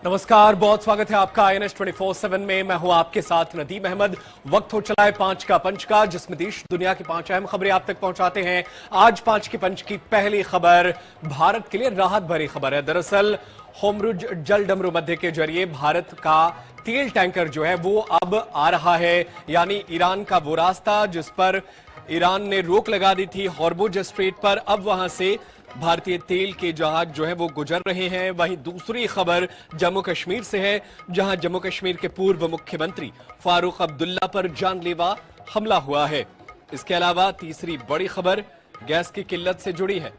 नमस्कार, बहुत स्वागत है आपका INS 24/7 में। मैं हूं आपके साथ नदीम अहमद। वक्त हो चला है 5 का पंच का, जिसमें देश दुनिया की 5 अहम खबरें आप तक पहुंचाते हैं। आज 5 के पंच की पहली खबर भारत के लिए राहत भरी खबर है। दरअसल होर्मुज जल डमरू मध्य के जरिए भारत का तेल टैंकर जो है वो अब आ रहा है, यानी ईरान का वो रास्ता जिस पर ईरान ने रोक लगा दी थी होर्मुज स्ट्रेट पर, अब वहां से भारतीय तेल के जहाज जो है वो गुजर रहे हैं। वहीं दूसरी खबर जम्मू कश्मीर से है, जहां जम्मू कश्मीर के पूर्व मुख्यमंत्री फारूक अब्दुल्ला पर जानलेवा हमला हुआ है। इसके अलावा तीसरी बड़ी खबर गैस की किल्लत से जुड़ी है।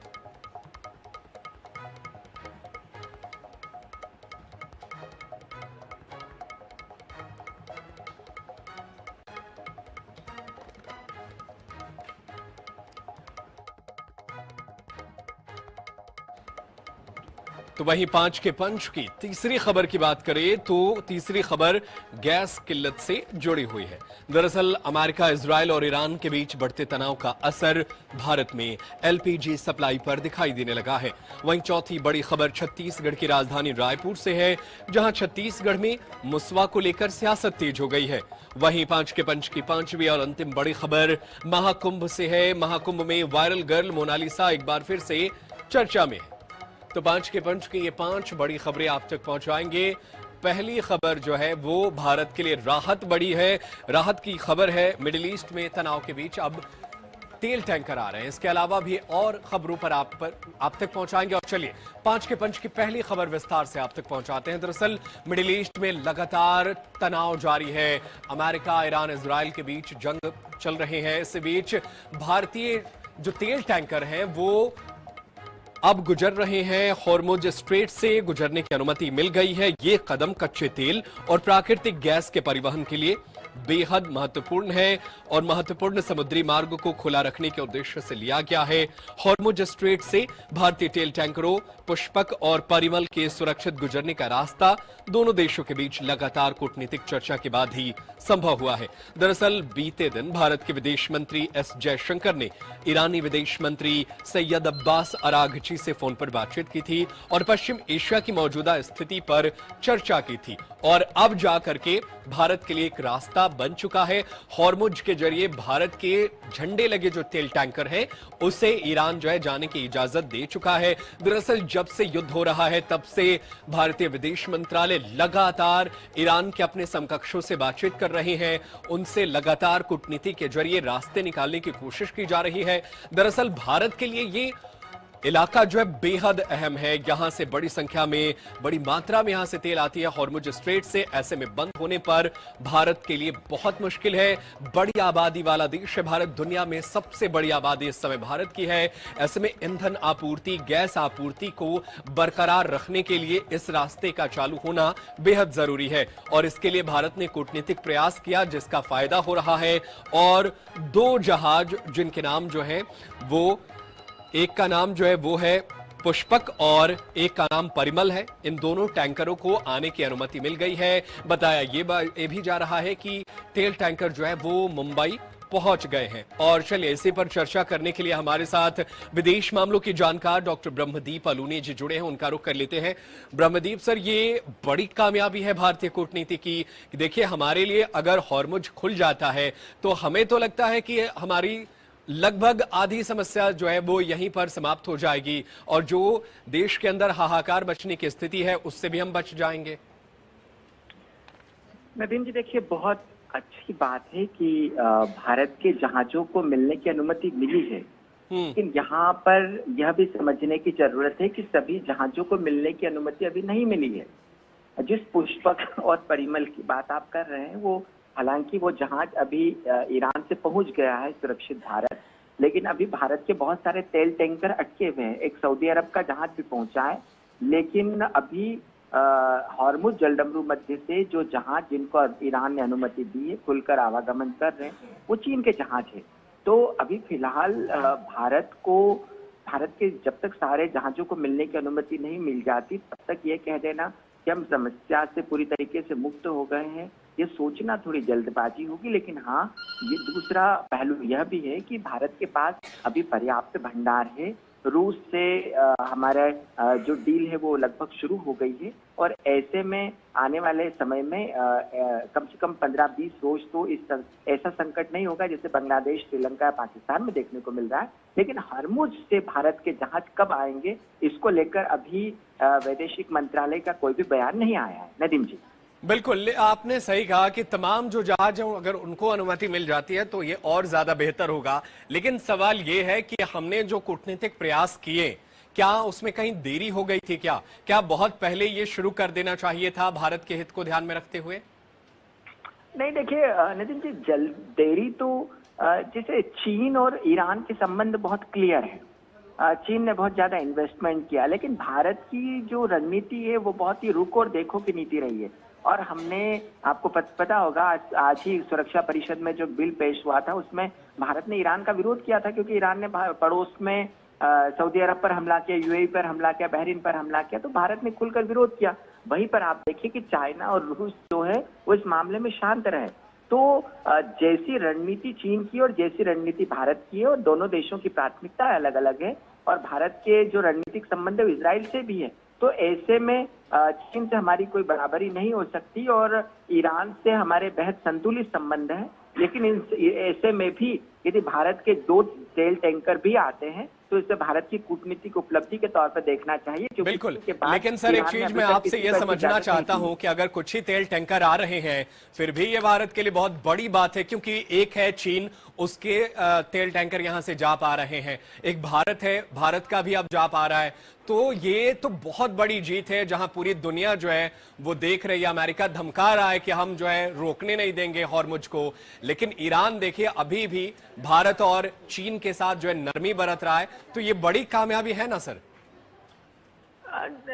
तो वहीं 5 के पंच की तीसरी खबर की बात करें तो तीसरी खबर गैस किल्लत से जुड़ी हुई है। दरअसल अमेरिका, इजराइल और ईरान के बीच बढ़ते तनाव का असर भारत में LPG सप्लाई पर दिखाई देने लगा है। वहीं चौथी बड़ी खबर छत्तीसगढ़ की राजधानी रायपुर से है, जहां छत्तीसगढ़ में मुसवा को लेकर सियासत तेज हो गई है। वहीं 5 के पंच की पांचवी और अंतिम बड़ी खबर महाकुंभ से है। महाकुंभ में वायरल गर्ल मोनालिसा एक बार फिर से चर्चा में है। तो 5 के पंच की ये 5 बड़ी खबरें आप तक पहुंचाएंगे। पहली खबर जो है वो भारत के लिए राहत बड़ी है। राहत की खबर है, मिडिल ईस्ट में तनाव के बीच अब तेल टैंकर आ रहे हैं। इसके अलावा भी और खबरों पर आप तक पहुंचाएंगे। और चलिए 5 के पंच की पहली खबर विस्तार से आप तक पहुंचाते हैं। दरअसल मिडिल ईस्ट में लगातार तनाव जारी है। अमेरिका, ईरान, इजराइल के बीच जंग चल रहे हैं। इस बीच भारतीय जो तेल टैंकर हैं वो अब गुजर रहे हैं। होर्मुज स्ट्रेट से गुजरने की अनुमति मिल गई है। ये कदम कच्चे तेल और प्राकृतिक गैस के परिवहन के लिए बेहद महत्वपूर्ण है और महत्वपूर्ण समुद्री मार्ग को खुला रखने के उद्देश्य से लिया गया है। होर्मुज स्ट्रेट से भारतीय तेल टैंकरों, पुष्पक और परिमल के सुरक्षित गुजरने का रास्ता दोनों देशों के बीच लगातार कूटनीतिक चर्चा के बाद ही संभव हुआ है। दरअसल बीते दिन भारत के विदेश मंत्री S जयशंकर ने ईरानी विदेश मंत्री सैयद अब्बास अराघची से फोन पर बातचीत की थी और पश्चिम एशिया की मौजूदा स्थिति पर चर्चा की थी। और अब जाकर के भारत के लिए एक रास्ता बन चुका है। होर्मुज के जरिए भारत के झंडे लगे जो तेल टैंकर हैं उसे ईरान जो है जाने की इजाजत दे चुका है। दरअसल जब से युद्ध हो रहा है तब से भारतीय विदेश मंत्रालय लगातार ईरान के अपने समकक्षों से बातचीत कर रहे हैं। उनसे लगातार कूटनीति के जरिए रास्ते निकालने की कोशिश की जा रही है। दरअसल भारत के लिए ये इलाका जो है बेहद अहम है। यहां से बड़ी संख्या में, बड़ी मात्रा में यहां से तेल आती है होर्मुज स्ट्रेट से। ऐसे में बंद होने पर भारत के लिए बहुत मुश्किल है। बड़ी आबादी वाला देश है भारत, दुनिया में सबसे बड़ी आबादी इस समय भारत की है। ऐसे में ईंधन आपूर्ति, गैस आपूर्ति को बरकरार रखने के लिए इस रास्ते का चालू होना बेहद जरूरी है और इसके लिए भारत ने कूटनीतिक प्रयास किया जिसका फायदा हो रहा है। और 2 जहाज जिनके नाम जो है वो, एक का नाम जो है वो है पुष्पक और एक का नाम परिमल है, इन दोनों टैंकरों को आने की अनुमति मिल गई है। बताया ये भी जा रहा है कि तेल टैंकर जो है वो मुंबई पहुंच गए हैं। और चलिए इसी पर चर्चा करने के लिए हमारे साथ विदेश मामलों के जानकार डॉक्टर ब्रह्मदीप अलूनी जी जुड़े हैं, उनका रुख कर लेते हैं। ब्रह्मदीप सर, ये बड़ी कामयाबी है भारतीय कूटनीति की कि देखिए हमारे लिए अगर होर्मुज खुल जाता है तो हमें तो लगता है कि हमारी लगभग आधी समस्या जो है वो यहीं पर समाप्त हो जाएगी और जो देश के अंदर हाहाकार मचने की स्थिति है उससे भी हम बच जाएंगे। नदीम जी, देखिए बहुत अच्छी बात है कि भारत के जहाजों को मिलने की अनुमति मिली है, लेकिन यहाँ पर यह भी समझने की जरूरत है कि सभी जहाजों को मिलने की अनुमति अभी नहीं मिली है। जिस पुष्पक और परिमल की बात आप कर रहे हैं वो, हालांकि वो जहाज अभी ईरान से पहुंच गया है सुरक्षित भारत, लेकिन अभी भारत के बहुत सारे तेल टैंकर अटके हुए हैं। एक सऊदी अरब का जहाज भी पहुंचा है, लेकिन अभी होर्मुज जलडमरू मध्य से जो जहाज जिनको ईरान ने अनुमति दी है खुलकर आवागमन कर रहे हैं वो चीन के जहाज है। तो अभी फिलहाल भारत के जब तक सारे जहाजों को मिलने की अनुमति नहीं मिल जाती तब तक ये कह देना कि हम समस्या से पूरी तरीके से मुक्त हो गए हैं, ये सोचना थोड़ी जल्दबाजी होगी। लेकिन हाँ, ये दूसरा पहलू यह भी है कि भारत के पास अभी पर्याप्त भंडार है रूस से हमारा जो डील है वो लगभग शुरू हो गई है और ऐसे में आने वाले समय में कम से कम 15-20 रोज तो ऐसा संकट नहीं होगा जैसे बांग्लादेश, श्रीलंका, पाकिस्तान में देखने को मिल रहा है। लेकिन हरमुज से भारत के जहाज कब आएंगे, इसको लेकर अभी वैदेशिक मंत्रालय का कोई भी बयान नहीं आया है। नदीम जी, बिल्कुल, आपने सही कहा कि तमाम जो जहाज हैं अगर उनको अनुमति मिल जाती है तो ये और ज्यादा बेहतर होगा। लेकिन सवाल ये है कि हमने जो कूटनीतिक प्रयास किए, क्या उसमें कहीं देरी हो गई थी? क्या बहुत पहले ये शुरू कर देना चाहिए था भारत के हित को ध्यान में रखते हुए? नहीं, देखिए नितिन जी, देरी तो जैसे चीन और ईरान के संबंध बहुत क्लियर है। चीन ने बहुत ज्यादा इन्वेस्टमेंट किया, लेकिन भारत की जो रणनीति है वो बहुत ही रुक और देखो की नीति रही है। और हमने, आपको पता होगा, आज ही सुरक्षा परिषद में जो बिल पेश हुआ था उसमें भारत ने ईरान का विरोध किया था, क्योंकि ईरान ने पड़ोस में सऊदी अरब पर हमला किया, यूएई पर हमला किया, बहरीन पर हमला किया, तो भारत ने खुलकर विरोध किया। वहीं पर आप देखिए कि चाइना और रूस जो है वो इस मामले में शांत रहे। तो जैसी रणनीति चीन की और जैसी रणनीति भारत की है, और दोनों देशों की प्राथमिकता अलग अलग है, और भारत के जो रणनीतिक संबंध है इजराइल से भी है। तो ऐसे में चीन से हमारी कोई बराबरी नहीं हो सकती और ईरान से हमारे बेहद संतुलित संबंध है। लेकिन ऐसे में भी यदि भारत के 2 तेल टैंकर भी आते हैं तो इसे भारत की कूटनीतिक उपलब्धि के तौर पर देखना चाहिए। बिल्कुल, लेकिन सर एक चीज मैं आपसे ये समझना चाहता हूं कि अगर कुछ ही तेल टैंकर आ रहे हैं फिर भी ये भारत के लिए बहुत बड़ी बात है, क्योंकि एक है चीन, उसके तेल टैंकर यहां से जा पा रहे हैं, एक भारत है, भारत का भी अब जा पा रहा है। तो ये तो बहुत बड़ी जीत है जहां पूरी दुनिया जो है वो देख रही है। अमेरिका धमका रहा है कि हम जो है रोकने नहीं देंगे हॉर्मुज को, लेकिन ईरान देखिए अभी भी भारत और चीन के साथ जो है नरमी बरत रहा है। तो ये बड़ी कामयाबी है ना सर?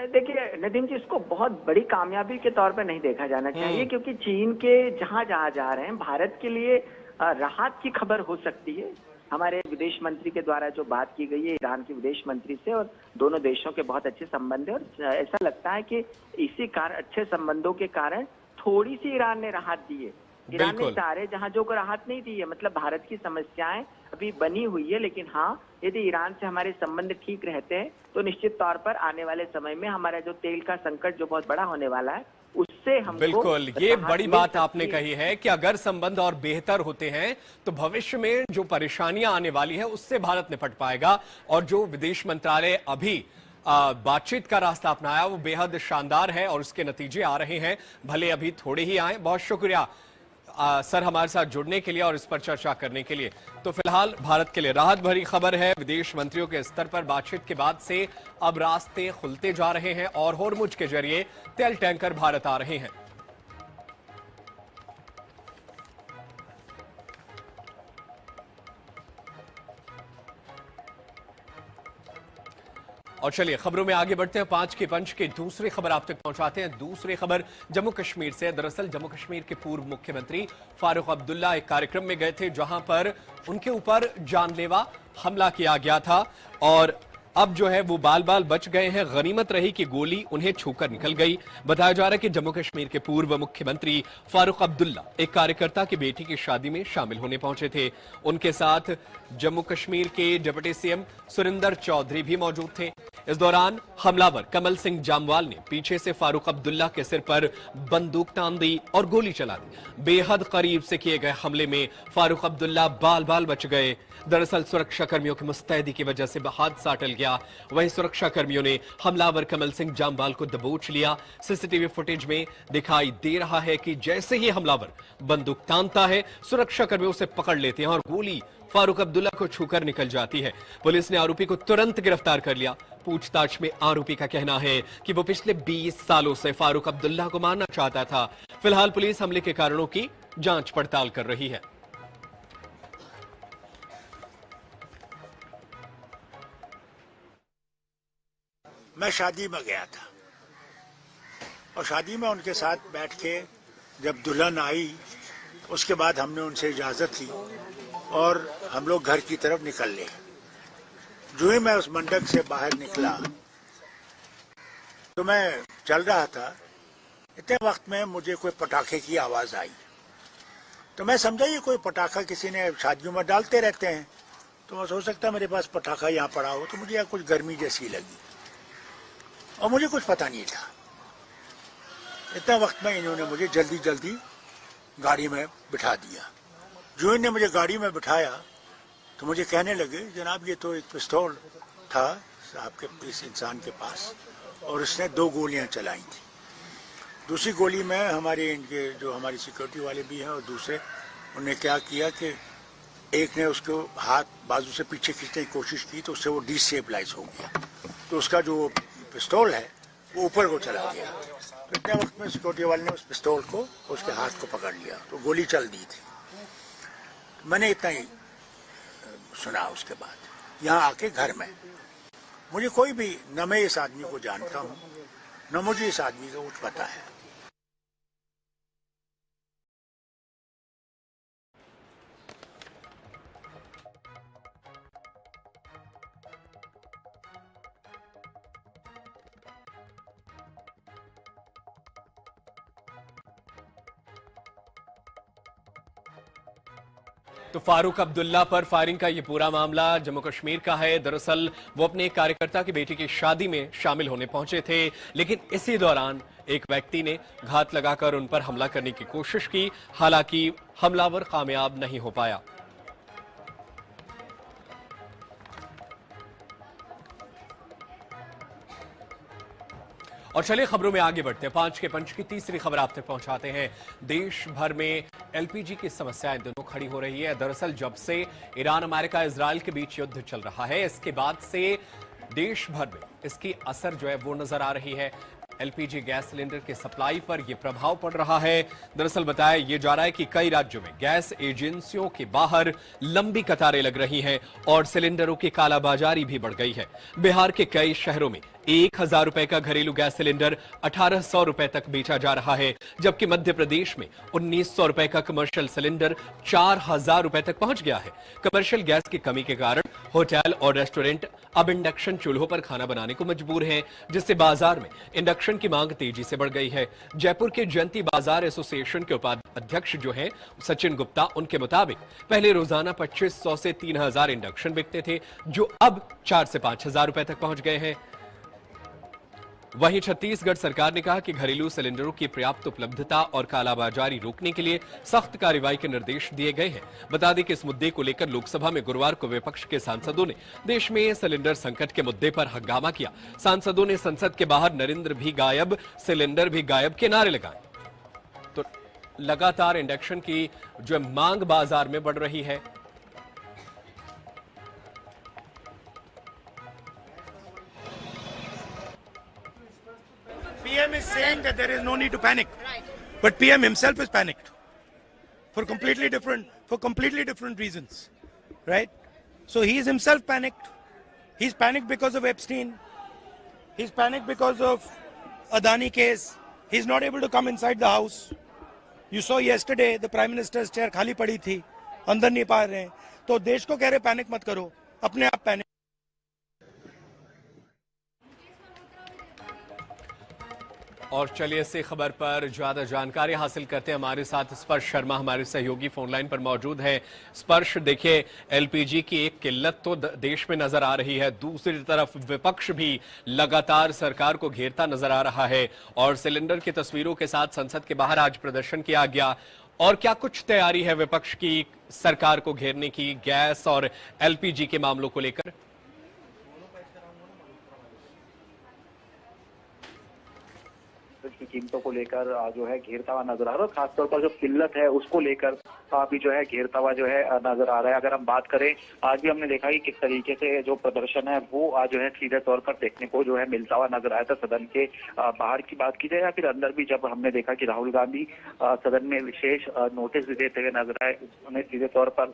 देखिए नदीम जी, इसको बहुत बड़ी कामयाबी के तौर पर नहीं देखा जाना चाहिए, क्योंकि चीन के जहां जहां जा रहे हैं भारत के लिए राहत की खबर हो सकती है। हमारे विदेश मंत्री के द्वारा जो बात की गई है ईरान के विदेश मंत्री से, और दोनों देशों के बहुत अच्छे संबंध है, और ऐसा लगता है कि इसी कारण, अच्छे संबंधों के कारण थोड़ी सी ईरान ने राहत दी है। ईरान ने सारे जहाजों को राहत नहीं दी है, मतलब भारत की समस्याएं अभी बनी हुई है। लेकिन हाँ, यदि ईरान से हमारे संबंध ठीक रहते हैं तो निश्चित तौर पर आने वाले समय में हमारा जो तेल का संकट जो बहुत बड़ा होने वाला है उससे हमको, बिल्कुल, ये बड़ी बात आपने कही है कि अगर संबंध और बेहतर होते हैं तो भविष्य में जो परेशानियां आने वाली है उससे भारत निपट पाएगा। और जो विदेश मंत्रालय अभी बातचीत का रास्ता अपनाया वो बेहद शानदार है और उसके नतीजे आ रहे हैं, भले अभी थोड़े ही आए। बहुत शुक्रिया सर हमारे साथ जुड़ने के लिए और इस पर चर्चा करने के लिए। तो फिलहाल भारत के लिए राहत भरी खबर है, विदेश मंत्रियों के स्तर पर बातचीत के बाद से अब रास्ते खुलते जा रहे हैं और हॉर्मुज के जरिए तेल टैंकर भारत आ रहे हैं। और चलिए खबरों में आगे बढ़ते हैं। 5 के पंच की दूसरी खबर आप तक पहुंचाते हैं। दूसरी खबर जम्मू कश्मीर से। दरअसल जम्मू कश्मीर के पूर्व मुख्यमंत्री फारूक अब्दुल्ला एक कार्यक्रम में गए थे जहां पर उनके ऊपर जानलेवा हमला किया गया था और अब जो है वो बाल बाल बच गए हैं। गनीमत रही कि गोली उन्हें छूकर निकल गई। बताया जा रहा है कि जम्मू कश्मीर के पूर्व मुख्यमंत्री फारूक अब्दुल्ला एक कार्यकर्ता की बेटी की शादी में शामिल होने पहुंचे थे। उनके साथ जम्मू कश्मीर के डिप्टी सीएम सुरिंदर चौधरी भी मौजूद थे। इस दौरान हमलावर कमल सिंह जामवाल ने पीछे से फारूक अब्दुल्ला के सिर पर बंदूक तान दी और गोली चला दी। बेहद करीब से किए गए हमले में फारूक अब्दुल्ला बाल बाल बच गए। दरअसल सुरक्षा कर्मियों की मुस्तैदी की वजह से हादसा टल गया। वहीं सुरक्षा कर्मियों ने हमलावर कमल सिंह जामवाल को दबोच लिया। सीसीटीवी फुटेज में दिखाई दे रहा है कि जैसे ही हमलावर बंदूक तानता है सुरक्षा कर्मी उसे पकड़ लेते हैं और गोली फारूक अब्दुल्ला को छूकर निकल जाती है। पुलिस ने आरोपी को तुरंत गिरफ्तार कर लिया। पूछताछ में आरोपी का कहना है कि वो पिछले 20 सालों से फारूक अब्दुल्ला को मारना चाहता था। फिलहाल पुलिस हमले के कारणों की जांच पड़ताल कर रही है। मैं शादी में गया था और शादी में उनके साथ बैठ के जब दुल्हन आई उसके बाद हमने उनसे इजाजत ली और हम लोग घर की तरफ निकल लिए। जो ही मैं उस मंडप से बाहर निकला तो मैं चल रहा था, इतने वक्त में मुझे कोई पटाखे की आवाज आई। तो मैं समझा ये कोई पटाखा किसी ने शादियों में डालते रहते हैं, तो मैं सोच सकता मेरे पास पटाखा यहाँ पड़ा हो तो मुझे यहाँ कुछ गर्मी जैसी लगी और मुझे कुछ पता नहीं था। इतना वक्त में इन्होंने मुझे जल्दी जल्दी गाड़ी में बिठा दिया। जो इन्होंने मुझे गाड़ी में बिठाया तो मुझे कहने लगे, जनाब ये तो एक पिस्तौल था आपके इस इंसान के पास और उसने 2 गोलियां चलाई थी। दूसरी गोली में हमारे इनके जो हमारी सिक्योरिटी वाले भी हैं और दूसरे, उन्होंने क्या किया कि एक ने उसको हाथ बाजू से पीछे खींचने की कोशिश की तो उससे वो डिस्टेबलाइज हो गया, तो उसका जो पिस्तौल है वो ऊपर को चला गया। तो इतने वक्त में सिक्योरिटी वाले ने उस पिस्तौल को उसके हाथ को पकड़ लिया तो गोली चल दी थी। मैंने इतना ही सुना। उसके बाद यहाँ आके घर में मुझे कोई भी, न मैं इस आदमी को जानता हूँ न मुझे इस आदमी का कुछ पता है। तो फारूक अब्दुल्ला पर फायरिंग का ये पूरा मामला जम्मू कश्मीर का है। दरअसल वो अपने एक कार्यकर्ता की बेटी की शादी में शामिल होने पहुंचे थे, लेकिन इसी दौरान एक व्यक्ति ने घात लगाकर उन पर हमला करने की कोशिश की। हालांकि हमलावर कामयाब नहीं हो पाया। और चलिए खबरों में आगे बढ़ते हैं। 5 के पंच की तीसरी खबर आप तक पहुंचाते हैं। देश भर में एलपीजी की समस्या इन दिनों खड़ी हो रही है। दरअसल जब से ईरान, अमेरिका, इजराइल के बीच युद्ध चल रहा है, इसके बाद से देश भर में इसकी असर जो है वो नजर आ रही है। एलपीजी गैस सिलेंडर के सप्लाई पर यह प्रभाव पड़ रहा है। दरअसल बताया यह जा रहा है कि कई राज्यों में गैस एजेंसियों के बाहर लंबी कतारें लग रही हैं और सिलेंडरों की कालाबाजारी भी बढ़ गई है। बिहार के कई शहरों में 1000 रुपए का घरेलू गैस सिलेंडर 1800 रुपए तक बेचा जा रहा है, जबकि मध्य प्रदेश में 1900 रुपए का कमर्शियल सिलेंडर 4000 रुपए तक पहुंच गया है। कमर्शियल गैस की कमी के कारण होटल और रेस्टोरेंट अब इंडक्शन चूल्हों पर खाना बनाने को मजबूर हैं, जिससे बाजार में इंडक्शन की मांग तेजी से बढ़ गई है। जयपुर के जयंती बाजार एसोसिएशन के उपाध्यक्ष जो हैं सचिन गुप्ता, उनके मुताबिक पहले रोजाना 2500 से 3000 इंडक्शन बिकते थे, जो अब 4 से 5000 रुपए तक पहुंच गए हैं। वहीं छत्तीसगढ़ सरकार ने कहा कि घरेलू सिलेंडरों की पर्याप्त उपलब्धता और कालाबाजारी रोकने के लिए सख्त कार्रवाई के निर्देश दिए गए हैं। बता दें कि इस मुद्दे को लेकर लोकसभा में गुरुवार को विपक्ष के सांसदों ने देश में सिलेंडर संकट के मुद्दे पर हंगामा किया। सांसदों ने संसद के बाहर नरेंद्र भी गायब, सिलेंडर भी गायब के नारे लगाए। तो लगातार इंडक्शन की जो मांग बाजार में बढ़ रही है। PM is saying that there is no need to panic, but PM himself is panicked for completely different reasons, right? So he is himself panicked. He's panicked because of Epstein. He's panicked because of Adani case. He's not able to come inside the house. You saw yesterday the Prime Minister's chair खाली पड़ी थी, अंदर नहीं पा रहे हैं। तो देश को कह रहे पैनिक मत करो, अपने आप पैनिक। और चलिए इसी खबर पर ज्यादा जानकारी हासिल करते हैं। हमारे साथ स्पर्श शर्मा हमारे सहयोगी फोनलाइन पर मौजूद हैं। स्पर्श, देखिए एलपीजी की एक किल्लत तो देश में नजर आ रही है, दूसरी तरफ विपक्ष भी लगातार सरकार को घेरता नजर आ रहा है और सिलेंडर की तस्वीरों के साथ संसद के बाहर आज प्रदर्शन किया गया। और क्या कुछ तैयारी है विपक्ष की सरकार को घेरने की गैस और एलपीजी के मामलों को लेकर? की कीमतों को लेकर जो है घेरता हुआ नजर आ रहा है। खासतौर पर जो किल्लत है उसको लेकर भी जो है घेरता हुआ जो है नजर आ रहा है। अगर हम बात करें, आज भी हमने देखा कि किस तरीके से जो प्रदर्शन है वो जो है सीधे तौर पर देखने को जो है मिलता हुआ नजर आया था। सदन के बाहर की बात की जाए या फिर अंदर भी, जब हमने देखा कि राहुल गांधी सदन में विशेष नोटिस भी देते हुए नजर आए, उन्हें सीधे तौर पर।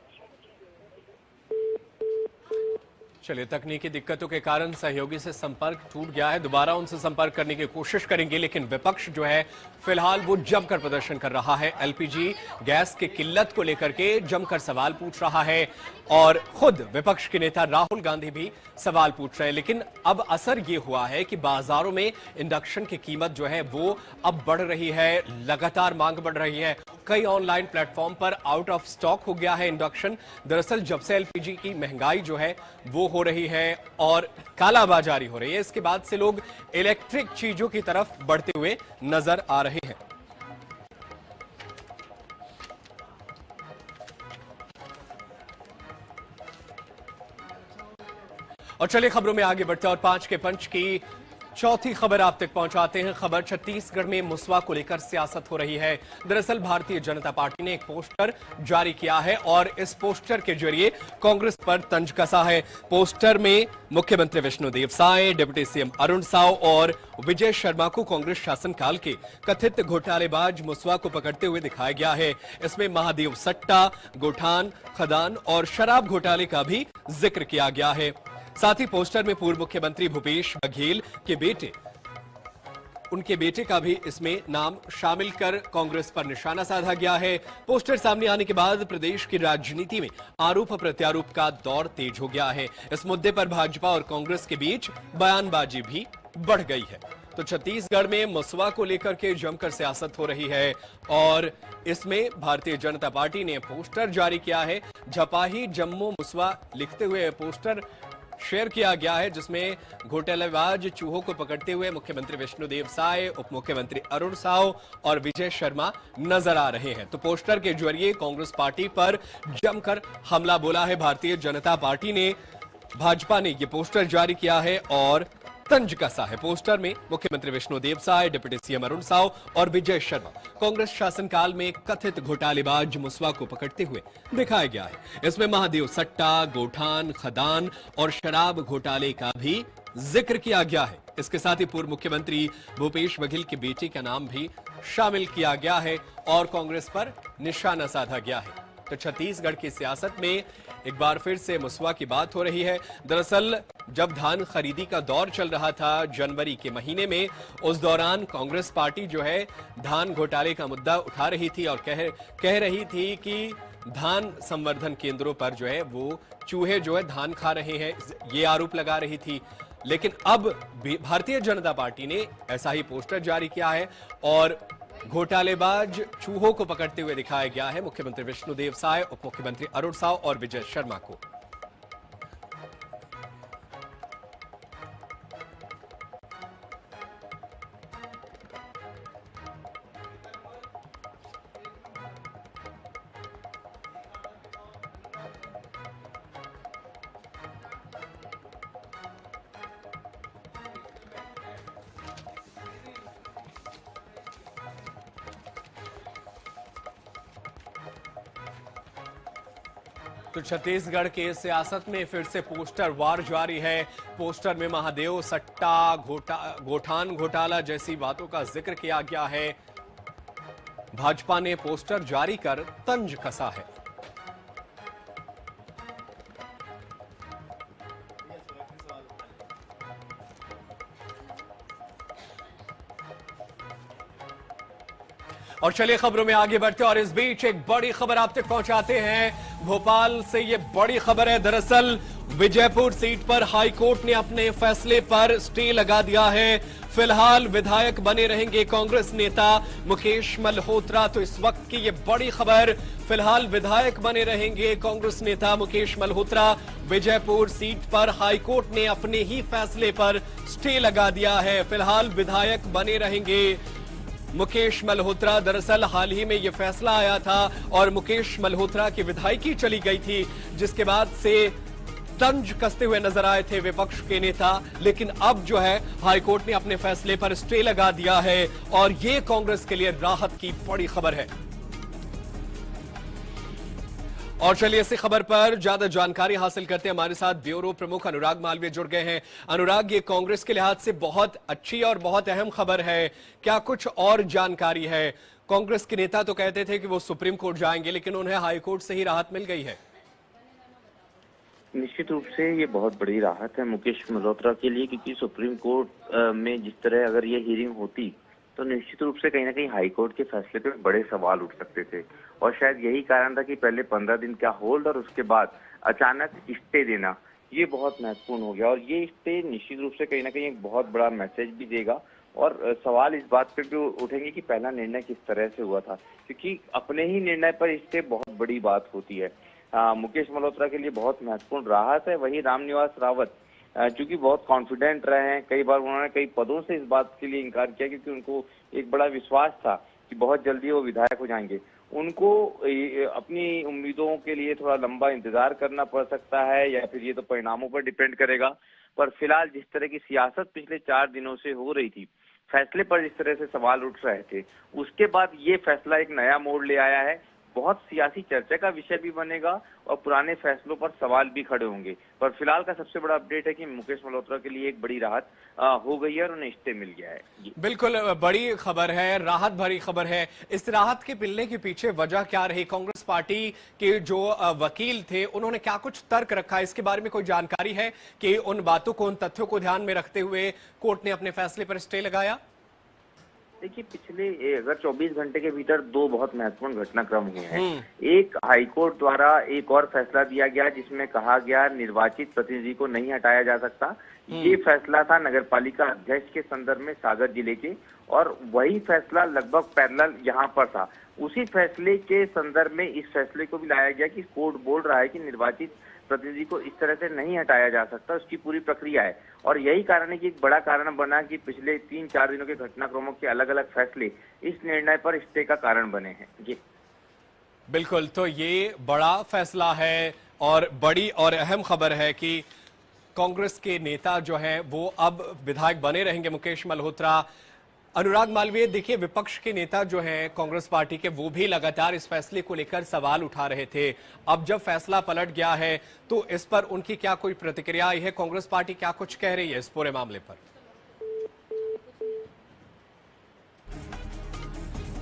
चलिए, तकनीकी दिक्कतों के कारण सहयोगी से संपर्क टूट गया है। दोबारा उनसे संपर्क करने की कोशिश करेंगे, लेकिन विपक्ष जो है फिलहाल वो जमकर प्रदर्शन कर रहा है। एलपीजी गैस की किल्लत को लेकर के जमकर सवाल पूछ रहा है और खुद विपक्ष के नेता राहुल गांधी भी सवाल पूछ रहे हैं। लेकिन अब असर ये हुआ है कि बाजारों में इंडक्शन की कीमत जो है वो अब बढ़ रही है, लगातार मांग बढ़ रही है। कई ऑनलाइन प्लेटफॉर्म पर आउट ऑफ स्टॉक हो गया है इंडक्शन। दरअसल जब से एलपीजी की महंगाई जो है वो हो रही है और कालाबाजारी हो रही है, इसके बाद से लोग इलेक्ट्रिक चीजों की तरफ बढ़ते हुए नजर आ रहे हैं। और चलिए खबरों में आगे बढ़ते हैं और 5 के पंच की चौथी खबर आप तक पहुंचाते हैं। खबर छत्तीसगढ़ में मुसवा को लेकर सियासत हो रही है। दरअसल भारतीय जनता पार्टी ने एक पोस्टर जारी किया है और इस पोस्टर के जरिए कांग्रेस पर तंज कसा है। पोस्टर में मुख्यमंत्री विष्णुदेव साय, डिप्टी सीएम अरुण साव और विजय शर्मा को कांग्रेस शासनकाल के कथित घोटालेबाज मुसवा को पकड़ते हुए दिखाया गया है। इसमें महादेव सट्टा, गोठान, खदान और शराब घोटाले का भी जिक्र किया गया है। साथ ही पोस्टर में पूर्व मुख्यमंत्री भूपेश बघेल के बेटे, उनके बेटे का भी इसमें नाम शामिल कर कांग्रेस पर निशाना साधा गया है। पोस्टर सामने आने के बाद प्रदेश की राजनीति में आरोप प्रत्यारोप का दौर तेज हो गया है। इस मुद्दे पर भाजपा और कांग्रेस के बीच बयानबाजी भी बढ़ गई है। तो छत्तीसगढ़ में मुसवा को लेकर के जमकर सियासत हो रही है और इसमें भारतीय जनता पार्टी ने पोस्टर जारी किया है। झपाही जम्मू मुसवा लिखते हुए पोस्टर शेयर किया गया है, जिसमें घोटालेबाज चूहों को पकड़ते हुए मुख्यमंत्री विष्णुदेव साय, उप मुख्यमंत्री अरुण साव और विजय शर्मा नजर आ रहे हैं। तो पोस्टर के जरिए कांग्रेस पार्टी पर जमकर हमला बोला है भारतीय जनता पार्टी ने। भाजपा ने यह पोस्टर जारी किया है और तंज कसा है। पोस्टर में मुख्यमंत्री विष्णुदेव साय, डिप्टी सीएम अरुण साव और विजय शर्मा कांग्रेस शासनकाल में कथित घोटालेबाज मुसवा को पकड़ते हुए दिखाया गया है। इसमें महादेव सट्टा, गोठान, खदान और शराब घोटाले का भी जिक्र किया गया है। इसके साथ ही पूर्व मुख्यमंत्री भूपेश बघेल के बेटे का नाम भी शामिल किया गया है और कांग्रेस पर निशाना साधा गया है। तो छत्तीसगढ़ की सियासत में एक बार फिर से मुसवा की बात हो रही है। दरअसल जब धान खरीदी का दौर चल रहा था जनवरी के महीने में, उस दौरान कांग्रेस पार्टी जो है धान घोटाले का मुद्दा उठा रही थी और कह रही थी कि धान संवर्धन केंद्रों पर जो है वो चूहे जो है धान खा रहे हैं, ये आरोप लगा रही थी। लेकिन अब भारतीय जनता पार्टी ने ऐसा ही पोस्टर जारी किया है और घोटालेबाज चूहों को पकड़ते हुए दिखाया गया है मुख्यमंत्री विष्णुदेव साय, उप मुख्यमंत्री अरुण साव और विजय शर्मा को। तो छत्तीसगढ़ के सियासत में फिर से पोस्टर वार जारी है। पोस्टर में महादेव सट्टा, गोठान घोटाला जैसी बातों का जिक्र किया गया है। भाजपा ने पोस्टर जारी कर तंज कसा है। और चलिए खबरों में आगे बढ़ते हैं और इस बीच एक बड़ी खबर आप तक पहुंचाते हैं। भोपाल से ये बड़ी खबर है। दरअसल विजयपुर सीट पर हाई कोर्ट ने अपने फैसले पर स्टे लगा दिया है। फिलहाल विधायक बने रहेंगे कांग्रेस नेता मुकेश मल्होत्रा। तो इस वक्त की ये बड़ी खबर, फिलहाल विधायक बने रहेंगे कांग्रेस नेता मुकेश मल्होत्रा। विजयपुर सीट पर हाई कोर्ट ने अपने ही फैसले पर स्टे लगा दिया है। फिलहाल विधायक बने रहेंगे मुकेश मल्होत्रा। दरअसल हाल ही में यह फैसला आया था और मुकेश मल्होत्रा की विधायकी चली गई थी, जिसके बाद से तंज कसते हुए नजर आए थे विपक्ष के नेता। लेकिन अब जो है हाईकोर्ट ने अपने फैसले पर स्टे लगा दिया है और ये कांग्रेस के लिए राहत की बड़ी खबर है। और चलिए इसी खबर पर ज्यादा जानकारी हासिल करते हैं। हमारे साथ ब्यूरो प्रमुख अनुराग मालवीय जुड़ गए हैं। अनुराग, ये कांग्रेस के लिहाज से बहुत अच्छी और बहुत अहम खबर है, क्या कुछ और जानकारी है? कांग्रेस के नेता तो कहते थे कि वो सुप्रीम कोर्ट जाएंगे, लेकिन उन्हें हाई कोर्ट से ही राहत मिल गई है। निश्चित रूप से ये बहुत बड़ी राहत है मुकेश मल्होत्रा के लिए, क्योंकि सुप्रीम कोर्ट में जिस तरह अगर ये हियरिंग होती तो निश्चित रूप से कहीं ना कहीं हाई कोर्ट के फैसले पे बड़े सवाल उठ सकते थे। और शायद यही कारण था कि पहले 15 दिन का होल्ड और उसके बाद अचानक स्टे देना, ये बहुत महत्वपूर्ण हो गया। और ये स्टे निश्चित रूप से कहीं ना कहीं एक बहुत बड़ा मैसेज भी देगा। और सवाल इस बात पे भी उठेंगे कि पहला निर्णय किस तरह से हुआ था, क्योंकि अपने ही निर्णय पर स्टे बहुत बड़ी बात होती है। मुकेश मल्होत्रा के लिए बहुत महत्वपूर्ण राहत है। वहीं रामनिवास रावत चूंकि बहुत कॉन्फिडेंट रहे हैं, कई बार उन्होंने कई पदों से इस बात के लिए इनकार किया क्योंकि उनको एक बड़ा विश्वास था कि बहुत जल्दी वो विधायक हो जाएंगे। उनको अपनी उम्मीदों के लिए थोड़ा लंबा इंतजार करना पड़ सकता है, या फिर ये तो परिणामों पर डिपेंड करेगा। पर फिलहाल जिस तरह की सियासत पिछले 4 दिनों से हो रही थी, फैसले पर जिस तरह से सवाल उठ रहे थे, उसके बाद ये फैसला एक नया मोड़ ले आया है। बहुत सियासी चर्चा का विषय भी बनेगा और पुराने फैसलों पर सवाल भी खड़े होंगे। पर फिलहाल का सबसे बड़ा अपडेट है कि मुकेश मल्होत्रा के लिए एक बड़ी राहत हो गई है और उन्हें स्टे मिल गया है। बिल्कुल बड़ी खबर है, राहत भरी खबर है। इस राहत के मिलने के पीछे वजह क्या रही? कांग्रेस पार्टी के जो वकील थे उन्होंने क्या कुछ तर्क रखा? इसके बारे में कोई जानकारी है कि उन बातों को, उन तथ्यों को ध्यान में रखते हुए कोर्ट ने अपने फैसले पर स्टे लगाया? देखिए, पिछले अगर 24 घंटे के भीतर 2 बहुत महत्वपूर्ण घटनाक्रम हुए हैं। एक, हाईकोर्ट द्वारा एक और फैसला दिया गया जिसमें कहा गया निर्वाचित प्रतिनिधि को नहीं हटाया जा सकता। ये फैसला था नगरपालिका अध्यक्ष के संदर्भ में सागर जिले के, और वही फैसला लगभग पैरेलल यहाँ पर था। उसी फैसले के संदर्भ में इस फैसले को भी लाया गया कि कोर्ट बोल रहा है कि निर्वाचित प्रतिनिधि को इस तरह से नहीं हटाया जा सकता, उसकी पूरी प्रक्रिया है। और यही कारण है कि एक बड़ा कारण बना कि पिछले 3-4 दिनों के घटनाक्रमों के अलग अलग फैसले इस निर्णय पर स्टे का कारण बने हैं। जी बिल्कुल, तो ये बड़ा फैसला है और बड़ी और अहम खबर है कि कांग्रेस के नेता जो हैं वो अब विधायक बने रहेंगे, मुकेश मल्होत्रा। अनुराग मालवीय, देखिए विपक्ष के नेता जो हैं कांग्रेस पार्टी के, वो भी लगातार इस फैसले को लेकर सवाल उठा रहे थे। अब जब फैसला पलट गया है तो इस पर उनकी क्या कोई प्रतिक्रिया आई है? कांग्रेस पार्टी क्या कुछ कह रही है इस पूरे मामले पर?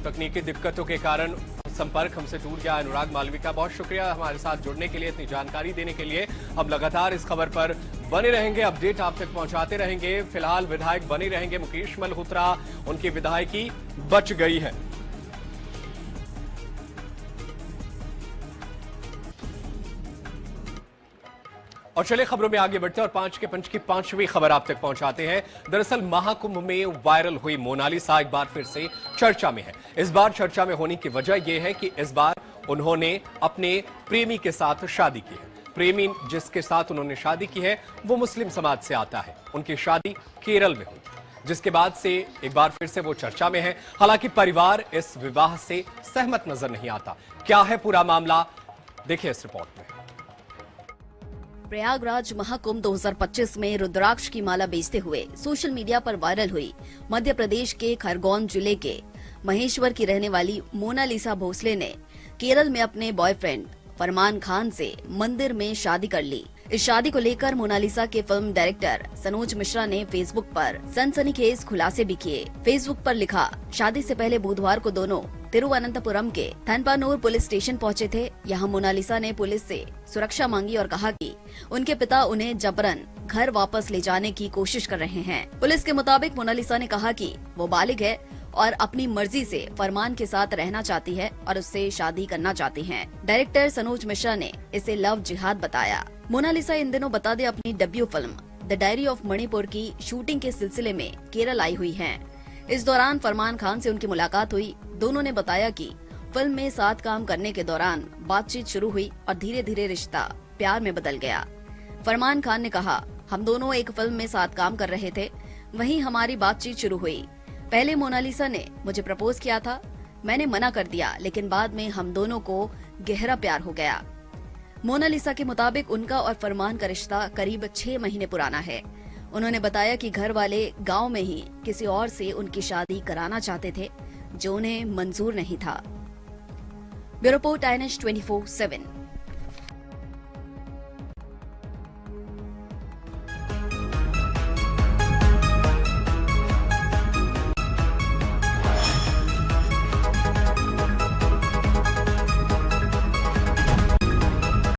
तकनीकी दिक्कतों के कारण संपर्क हमसे टूट गया। अनुराग मालवीय का बहुत शुक्रिया हमारे साथ जुड़ने के लिए, इतनी जानकारी देने के लिए। हम लगातार इस खबर पर बने रहेंगे, अपडेट आप तक पहुंचाते रहेंगे। फिलहाल विधायक बने रहेंगे मुकेश मल्होत्रा, उनकी विधायकी बच गई है। और चलिए खबरों में आगे बढ़ते हैं और 5 के पंच की 5वीं खबर आप तक पहुंचाते हैं। दरअसल महाकुंभ में वायरल हुई मोनालिसा एक बार फिर से चर्चा में है। इस बार चर्चा में होने की वजह यह है कि इस बार उन्होंने अपने प्रेमी के साथ शादी की है। प्रेमी जिसके साथ उन्होंने शादी की है वो मुस्लिम समाज से आता है। उनकी शादी केरल में हुई, जिसके बाद से एक बार फिर से वो चर्चा में है। हालांकि परिवार इस विवाह से सहमत नजर नहीं आता। क्या है पूरा मामला, देखिए इस रिपोर्ट में। प्रयागराज महाकुंभ 2025 में रुद्राक्ष की माला बेचते हुए सोशल मीडिया पर वायरल हुई मध्य प्रदेश के खरगोन जिले के महेश्वर की रहने वाली मोनालिसा भोसले ने केरल में अपने बॉयफ्रेंड फरमान खान से मंदिर में शादी कर ली। इस शादी को लेकर मोनालिसा के फिल्म डायरेक्टर सनोज मिश्रा ने फेसबुक पर सनसनीखेज खुलासे भी किए। फेसबुक पर लिखा, शादी से पहले बुधवार को दोनों तिरुवनंतपुरम के थनपानूर पुलिस स्टेशन पहुंचे थे। यहाँ मोनालिसा ने पुलिस से सुरक्षा मांगी और कहा कि उनके पिता उन्हें जबरन घर वापस ले जाने की कोशिश कर रहे हैं। पुलिस के मुताबिक मोनालिसा ने कहा कि वो बालिग है और अपनी मर्जी से फरमान के साथ रहना चाहती है और उससे शादी करना चाहती हैं। डायरेक्टर सनोज मिश्रा ने इसे लव जिहाद बताया। मोनालिसा इन दिनों बता दे अपनी debut film the diary of Manipur की शूटिंग के सिलसिले में केरल आई हुई हैं। इस दौरान फरमान खान से उनकी मुलाकात हुई। दोनों ने बताया कि फिल्म में साथ काम करने के दौरान बातचीत शुरू हुई और धीरे धीरे रिश्ता प्यार में बदल गया। फरमान खान ने कहा, हम दोनों एक फिल्म में साथ काम कर रहे थे, वहीं हमारी बातचीत शुरू हुई। पहले मोनालिसा ने मुझे प्रपोज किया था, मैंने मना कर दिया, लेकिन बाद में हम दोनों को गहरा प्यार हो गया। मोनालिसा के मुताबिक उनका और फरमान का रिश्ता करीब 6 महीने पुराना है। उन्होंने बताया कि घर वाले गांव में ही किसी और से उनकी शादी कराना चाहते थे, जो उन्हें मंजूर नहीं था। Bureau report INS 24/7।